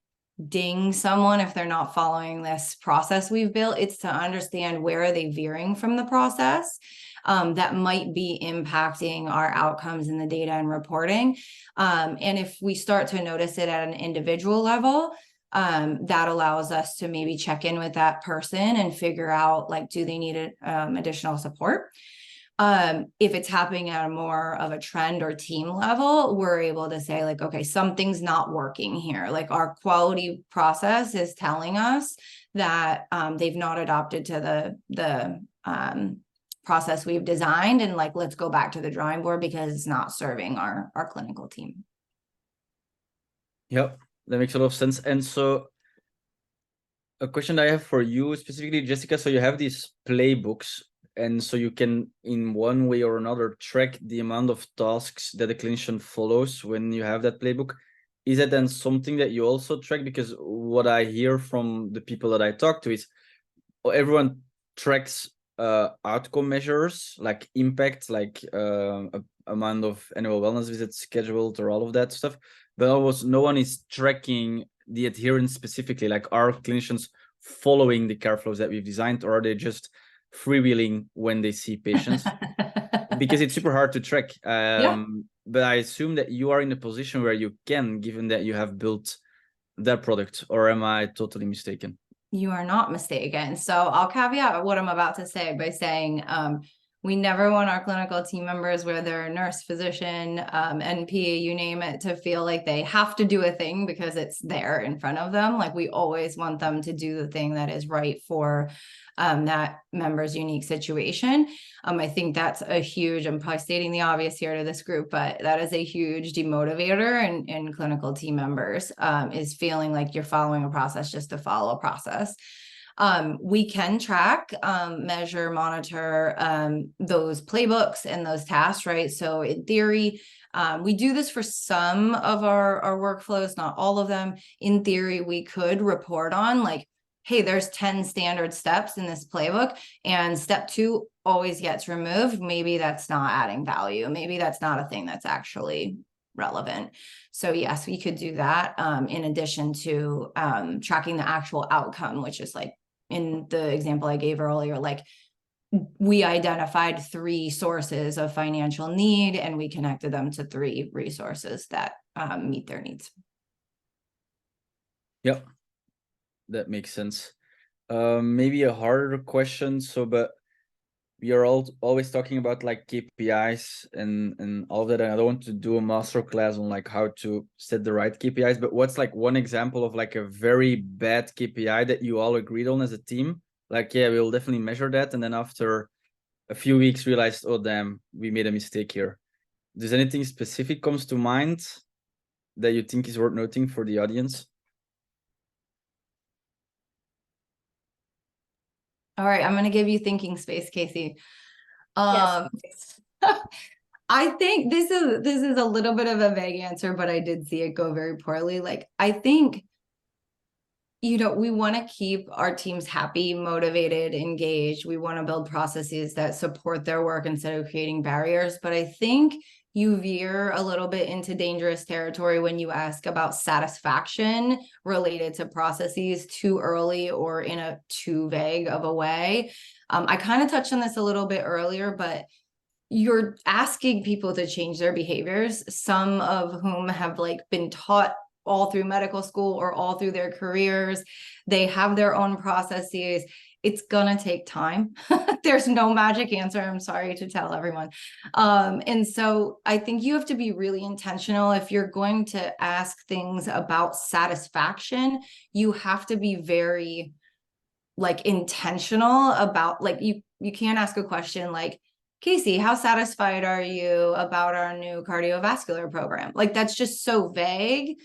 ding someone if they're not following this process we've built. It's to understand where are they veering from the process that might be impacting our outcomes in the data and reporting. And if we start to notice it at an individual level, that allows us to maybe check in with that person and figure out, like, do they need additional support? If it's happening at a more of a trend or team level, we're able to say, like, okay, something's not working here. Like, our quality process is telling us that they've not adopted to the process we've designed, and, like, let's go back to the drawing board because it's not serving our clinical team. Yep, that makes a lot of sense. And so a question I have for you specifically, Jessica, so you have these playbooks, and so you can, in one way or another, track the amount of tasks that a clinician follows when you have that playbook. Is that then something that you also track? Because what I hear from the people that I talk to is everyone tracks outcome measures, like impact, like amount of annual wellness visits scheduled or all of that stuff. But almost no one is tracking the adherence specifically. Like, are clinicians following the care flows that we've designed, or are they just freewheeling when they see patients? Because it's super hard to track. But I assume that you are in a position where you can, given that you have built that product, or am I totally mistaken? You are not mistaken. So I'll caveat what I'm about to say by saying, we never want our clinical team members, whether they're a nurse, physician, NP, you name it, to feel like they have to do a thing because it's there in front of them. Like, we always want them to do the thing that is right for that member's unique situation. I think that's a huge, I'm probably stating the obvious here to this group, but that is a huge demotivator in clinical team members, is feeling like you're following a process just to follow a process. We can track, measure, monitor those playbooks and those tasks, right? So in theory, we do this for some of our workflows, not all of them. In theory, we could report on, like, hey, there's 10 standard steps in this playbook, and step 2 always gets removed. Maybe that's not adding value. Maybe that's not a thing that's actually relevant. So yes, we could do that, in addition to tracking the actual outcome, which is, like, in the example I gave earlier, like, we identified 3 sources of financial need, and we connected them to 3 resources that meet their needs. Yep, that makes sense. Maybe a harder question. So, but we are always talking about, like, KPIs and all of that. And I don't want to do a master class on, like, how to set the right KPIs, but what's, like, one example of, like, a very bad KPI that you all agreed on as a team? Like, yeah, we'll definitely measure that, and then after a few weeks realized, oh damn, we made a mistake here. Does anything specific comes to mind that you think is worth noting for the audience? All right, I'm going to give you thinking space, Casey. Yes. I think this is a little bit of a vague answer, but I did see it go very poorly. Like, I think, we want to keep our teams happy, motivated, engaged. We want to build processes that support their work instead of creating barriers. But I think you veer a little bit into dangerous territory when you ask about satisfaction related to processes too early or in a too vague of a way. I kind of touched on this a little bit earlier, but you're asking people to change their behaviors, some of whom have, like, been taught all through medical school or all through their careers. They have their own processes. It's gonna take time. There's no magic answer, I'm sorry to tell everyone. And so I think you have to be really intentional. If you're going to ask things about satisfaction, you have to be very, like, intentional about, like, you can't ask a question like, Casey, how satisfied are you about our new cardiovascular program? Like, that's just so vague.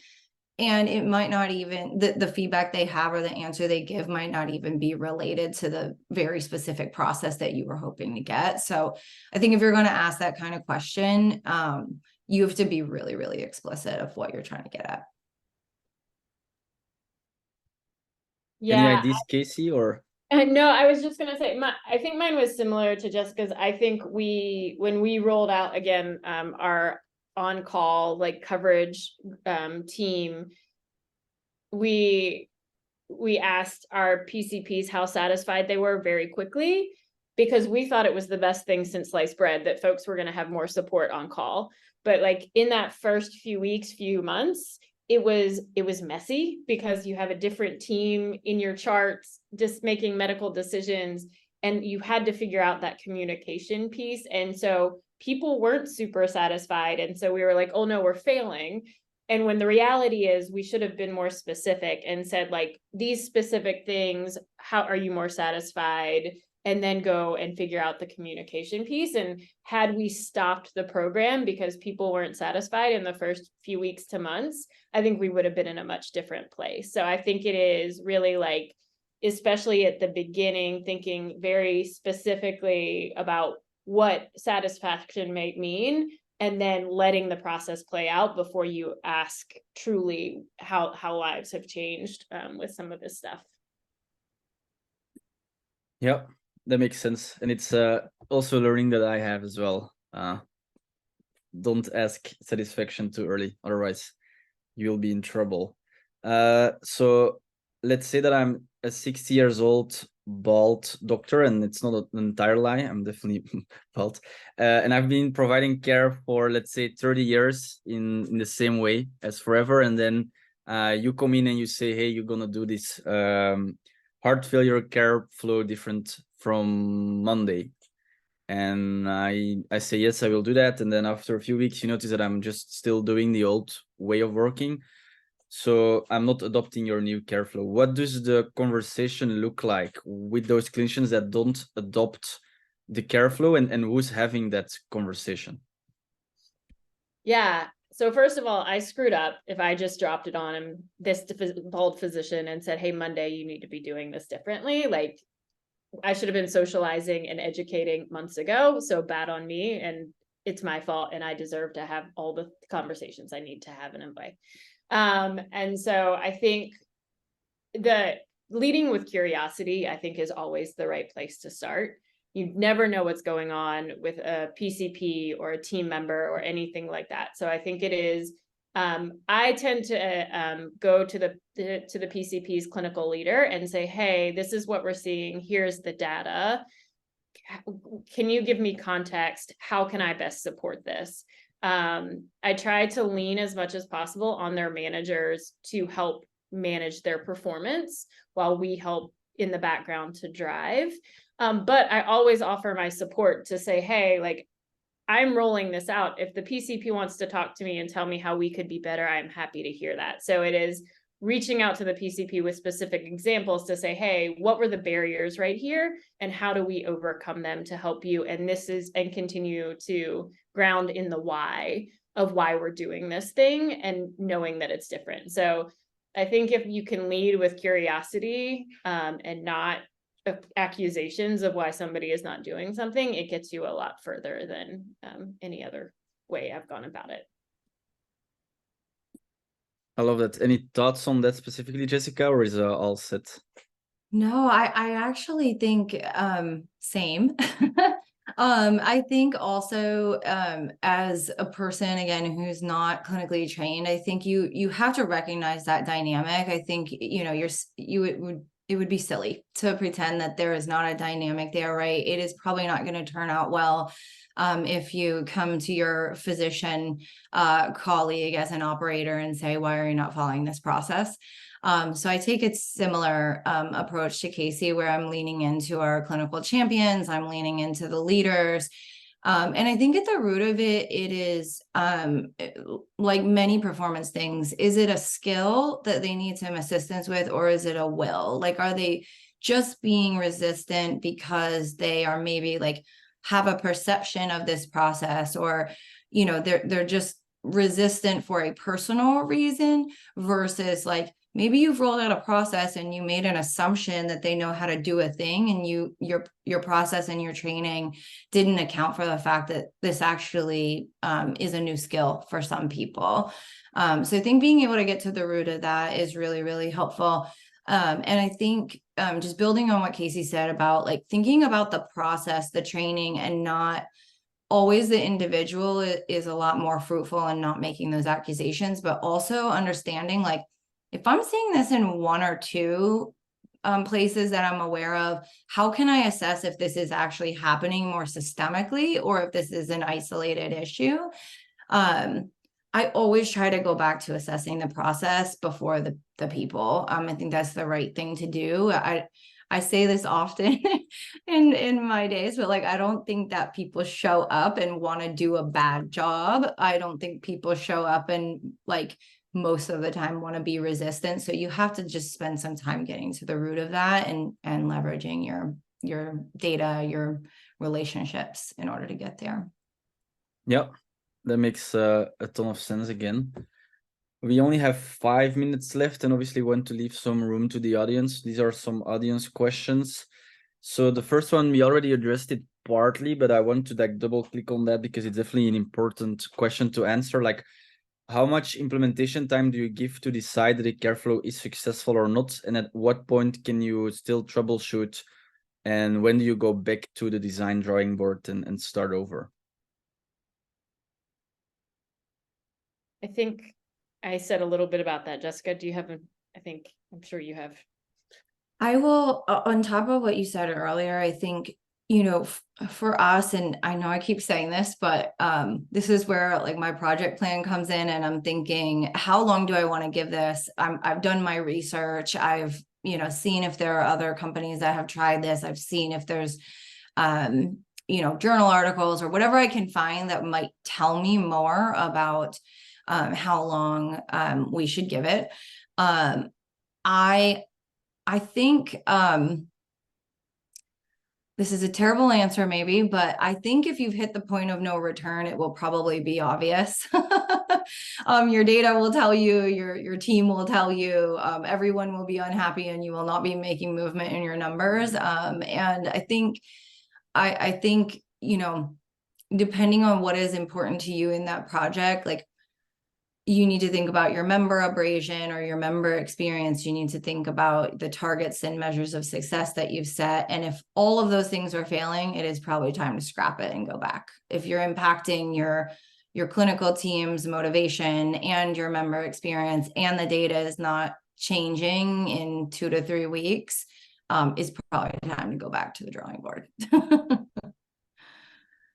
And it might not even, the feedback they have or the answer they give might not even be related to the very specific process that you were hoping to get. So I think if you're going to ask that kind of question, you have to be really, really explicit of what you're trying to get at. Yeah. Any ideas, Casey, or? No, I was just gonna say, I think mine was similar to Jessica's. I think when we rolled out again, our on-call, like, coverage team, we asked our PCPs how satisfied they were very quickly, because we thought it was the best thing since sliced bread that folks were going to have more support on call. But, like, in that first few weeks, few months, it was messy because you have a different team in your charts, just making medical decisions, and you had to figure out that communication piece. And so people weren't super satisfied. And so we were like, oh no, we're failing. And when the reality is we should have been more specific and said, like, these specific things, how are you more satisfied? And then go and figure out the communication piece. And had we stopped the program because people weren't satisfied in the first few weeks to months, I think we would have been in a much different place. So I think it is really, like, especially at the beginning, thinking very specifically about what satisfaction may mean, and then letting the process play out before you ask truly how lives have changed with some of this stuff. Yeah, that makes sense. And it's also learning that I have as well. Don't ask satisfaction too early, otherwise you'll be in trouble. So let's say that I'm a 60 years old bald doctor, and it's not an entire lie, I'm definitely bald, and I've been providing care for, let's say, 30 years in the same way as forever. And then you come in and you say, hey, you're gonna do this heart failure care flow different from Monday, and I say, yes, I will do that. And then after a few weeks you notice that I'm just still doing the old way of working. So I'm not adopting your new care flow. What does the conversation look like with those clinicians that don't adopt the care flow, and who's having that conversation? Yeah. So first of all, I screwed up if I just dropped it on him, this bald physician, and said, hey, Monday, you need to be doing this differently. Like, I should have been socializing and educating months ago. So bad on me. And it's my fault. And I deserve to have all the conversations I need to have in a way. And so I think the leading with curiosity, I think, is always the right place to start. You never know what's going on with a PCP or a team member or anything like that. So I think it is, I tend to go to the PCP's clinical leader and say, hey, this is what we're seeing. Here's the data. Can you give me context? How can I best support this? I try to lean as much as possible on their managers to help manage their performance while we help in the background to drive. But I always offer my support to say, hey, like, I'm rolling this out. If the PCP wants to talk to me and tell me how we could be better, I'm happy to hear that. So it is reaching out to the PCP with specific examples to say, hey, what were the barriers right here? And how do we overcome them to help you? And continue to ground in the why of why we're doing this thing and knowing that it's different. So I think if you can lead with curiosity and not accusations of why somebody is not doing something, it gets you a lot further than any other way I've gone about it. I love that. Any thoughts on that specifically, Jessica, or is all set? No, I actually think same. I think also as a person, again, who's not clinically trained, I think you have to recognize that dynamic. I think, you know, it would be silly to pretend that there is not a dynamic there, right? It is probably not going to turn out well if you come to your physician colleague as an operator and say, why are you not following this process? So I take a similar approach to Casey, where I'm leaning into our clinical champions, I'm leaning into the leaders. And I think at the root of it, it is like many performance things. Is it a skill that they need some assistance with, or is it a will? Like, are they just being resistant because they are maybe like have a perception of this process, or, you know, they're just resistant for a personal reason, versus like, maybe you've rolled out a process and you made an assumption that they know how to do a thing, and your process and your training didn't account for the fact that this actually is a new skill for some people. So I think being able to get to the root of that is really, really helpful. And I think just building on what Casey said about like thinking about the process, the training, and not always the individual is a lot more fruitful in not making those accusations, but also understanding, like, if I'm seeing this in one or two places that I'm aware of, how can I assess if this is actually happening more systemically, or if this is an isolated issue? I always try to go back to assessing the process before the people. I think that's the right thing to do. I say this often in my days, but like, I don't think that people show up and want to do a bad job. I don't think people show up and like most of the time want to be resistant. So you have to just spend some time getting to the root of that and leveraging your data, your relationships in order to get there. Yeah, that makes a ton of sense again. We only have 5 minutes left and obviously want to leave some room to the audience. These are some audience questions. So the first one, we already addressed it partly, but I want to like double click on that because it's definitely an important question to answer. Like, how much implementation time do you give to decide that a care flow is successful or not? And at what point can you still troubleshoot? And when do you go back to the design drawing board and start over? I think I said a little bit about that. Jessica, do you have I'm sure you have. I will, on top of what you said earlier, I think, you know, for us, and I know I keep saying this, but this is where like my project plan comes in, and I'm thinking, how long do I want to give this? I've done my research. I've, you know, seen if there are other companies that have tried this. I've seen if there's, you know, journal articles or whatever I can find that might tell me more about how long we should give it. I think this is a terrible answer maybe, but I think if you've hit the point of no return, it will probably be obvious. Your data will tell you, your team will tell you, everyone will be unhappy and you will not be making movement in your numbers. And I think, you know, depending on what is important to you in that project, like, you need to think about your member abrasion or your member experience. You need to think about the targets and measures of success that you've set. And if all of those things are failing, it is probably time to scrap it and go back. If you're impacting your clinical team's motivation and your member experience and the data is not changing in 2 to 3 weeks, it's probably time to go back to the drawing board.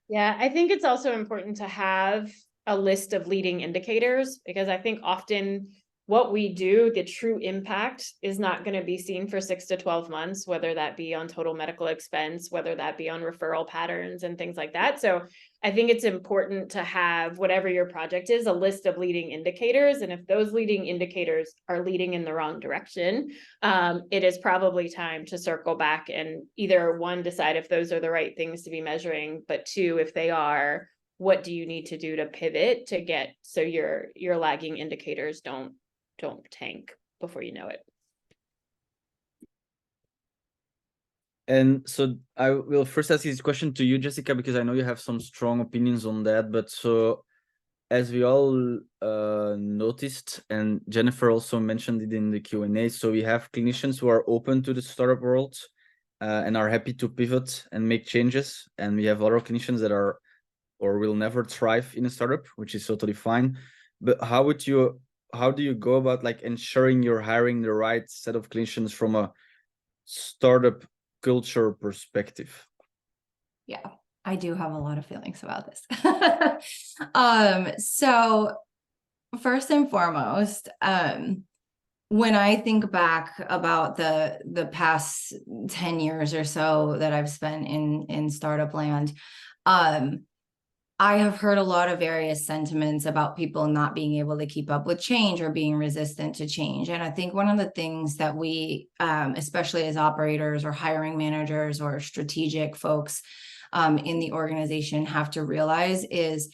Yeah, I think it's also important to have a list of leading indicators, because I think often what we do, the true impact is not going to be seen for 6 to 12 months, whether that be on total medical expense, whether that be on referral patterns and things like that. So I think it's important to have, whatever your project is, a list of leading indicators. And if those leading indicators are leading in the wrong direction, it is probably time to circle back and either one, decide if those are the right things to be measuring, but two, if they are, what do you need to do to pivot to get so your lagging indicators don't tank before you know it. And so I will first ask this question to you, Jessica, because I know you have some strong opinions on that. But so as we all noticed, and Jennifer also mentioned it in the Q&A, so we have clinicians who are open to the startup world and are happy to pivot and make changes. And we have other clinicians that are or will never thrive in a startup, which is totally fine. But how do you go about like ensuring you're hiring the right set of clinicians from a startup culture perspective? Yeah, I do have a lot of feelings about this. So first and foremost, when I think back about the past 10 years or so that I've spent in startup land, I have heard a lot of various sentiments about people not being able to keep up with change or being resistant to change. And I think one of the things that we, especially as operators or hiring managers or strategic folks in the organization, have to realize is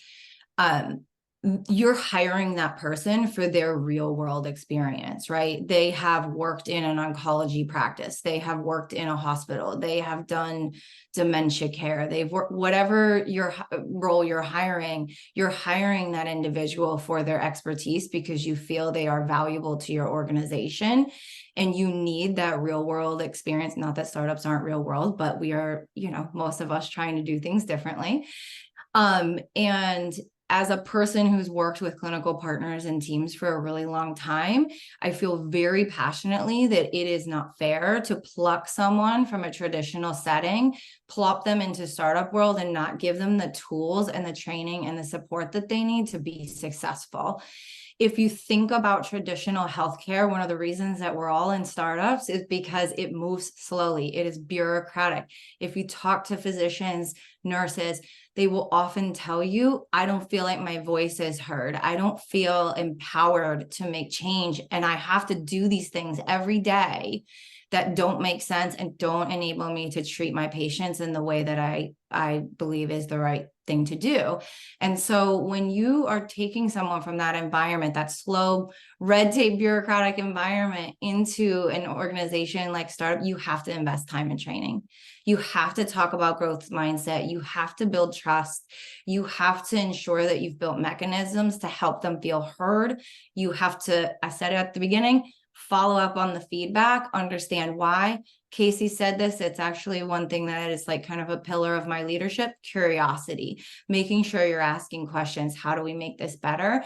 you're hiring that person for their real world experience, right? They have worked in an oncology practice. They have worked in a hospital. They have done dementia care. They've worked, whatever your role you're hiring that individual for their expertise because you feel they are valuable to your organization. And you need that real world experience. Not that startups aren't real world, but we are, you know, most of us trying to do things differently. And as a person who's worked with clinical partners and teams for a really long time, I feel very passionately that it is not fair to pluck someone from a traditional setting, plop them into startup world, and not give them the tools and the training and the support that they need to be successful. If you think about traditional healthcare, one of the reasons that we're all in startups is because it moves slowly. It is bureaucratic. If you talk to physicians, nurses, they will often tell you, I don't feel like my voice is heard. I don't feel empowered to make change. And I have to do these things every day that don't make sense and don't enable me to treat my patients in the way that I believe is the right thing to do. And so when you are taking someone from that environment, that slow, red tape, bureaucratic environment, into an organization like startup, you have to invest time in training. You have to talk about growth mindset. You have to build trust. You have to ensure that you've built mechanisms to help them feel heard. You have to, I said it at the beginning, follow up on the feedback, understand why. Casey said this, it's actually one thing that is like kind of a pillar of my leadership: curiosity, making sure you're asking questions. How do we make this better?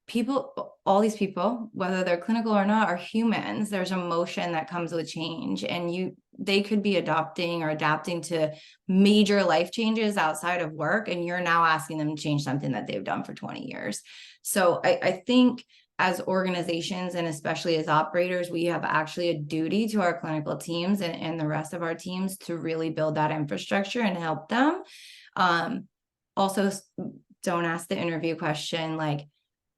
People, all these people, whether they're clinical or not, are humans. There's emotion that comes with change, and they could be adopting or adapting to major life changes outside of work, and you're now asking them to change something that they've done for 20 years. So I think as organizations, and especially as operators, we have actually a duty to our clinical teams and the rest of our teams to really build that infrastructure and help them. Also, don't ask the interview question like,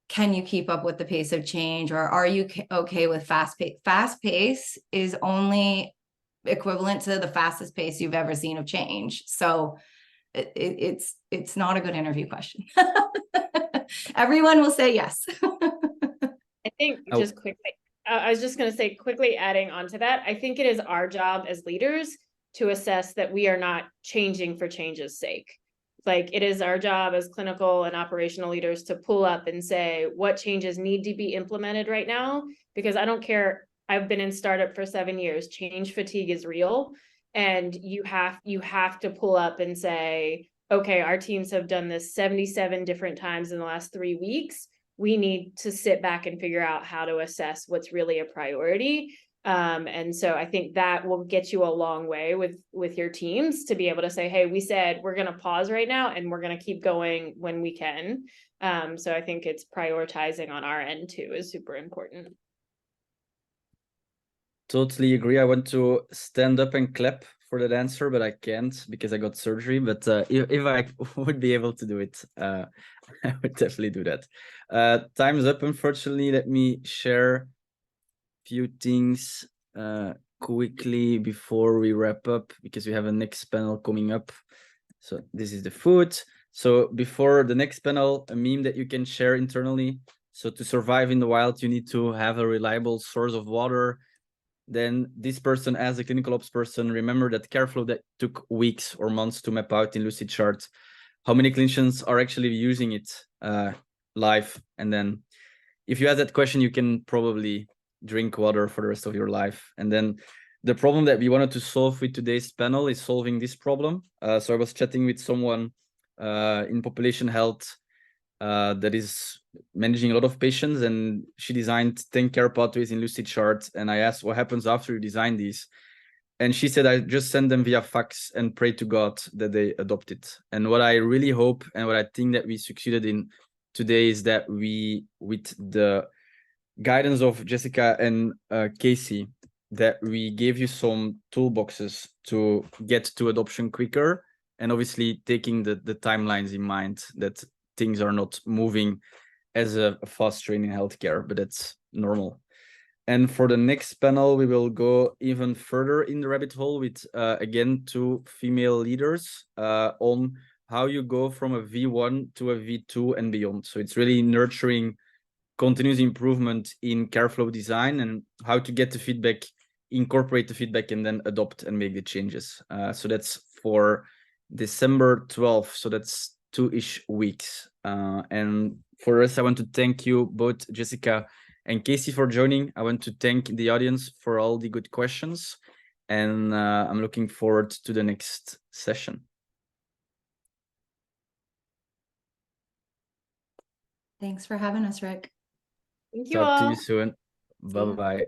can you keep up with the pace of change, or are you okay with fast pace? Fast pace is only equivalent to the fastest pace you've ever seen of change. So it's not a good interview question. Everyone will say yes. I think just quickly, I was just going to say, quickly adding on to that, I think it is our job as leaders to assess that we are not changing for change's sake. Like, it is our job as clinical and operational leaders to pull up and say what changes need to be implemented right now, because I don't care. I've been in startup for 7 years. Change fatigue is real. And you have to pull up and say, okay, our teams have done this 77 different times in the last 3 weeks. We need to sit back and figure out how to assess what's really a priority. And so I think that will get you a long way with your teams to be able to say, hey, we said we're going to pause right now and we're going to keep going when we can. So I think it's prioritizing on our end too is super important. Totally agree. I want to stand up and clap for that answer, but I can't because I got surgery. But if I would be able to do it, I would definitely do that. Time's up, unfortunately. Let me share few things quickly before we wrap up, because we have a next panel coming up. So this is the food. So before the next panel, a meme that you can share internally. So to survive in the wild, you need to have a reliable source of water. Then this person, as a clinical ops person, remember that care flow that took weeks or months to map out in Lucidchart. How many clinicians are actually using it live? And then if you ask that question, you can probably drink water for the rest of your life. And then the problem that we wanted to solve with today's panel is solving this problem. So I was chatting with someone in population health that is managing a lot of patients, and she designed 10 care pathways in Lucidchart. And I asked, what happens after you design these? And she said, I just send them via fax and pray to God that they adopt it. And what I really hope, and what I think that we succeeded in today, is that we, with the guidance of Jessica and Casey, that we gave you some toolboxes to get to adoption quicker, and obviously taking the timelines in mind, that things are not moving as a fast train in healthcare, but that's normal. And for the next panel, we will go even further in the rabbit hole with, again, 2 female leaders on how you go from a V1 to a V2 and beyond. So it's really nurturing continuous improvement in care flow design, and how to get the feedback, incorporate the feedback, and then adopt and make the changes. So that's for December 12th. So that's 2-ish weeks. And for us, I want to thank you both, Jessica and Casey, for joining. I want to thank the audience for all the good questions. And I'm looking forward to the next session. Thanks for having us, Rick. Thank you Talk to all. you soon. See you. Bye bye.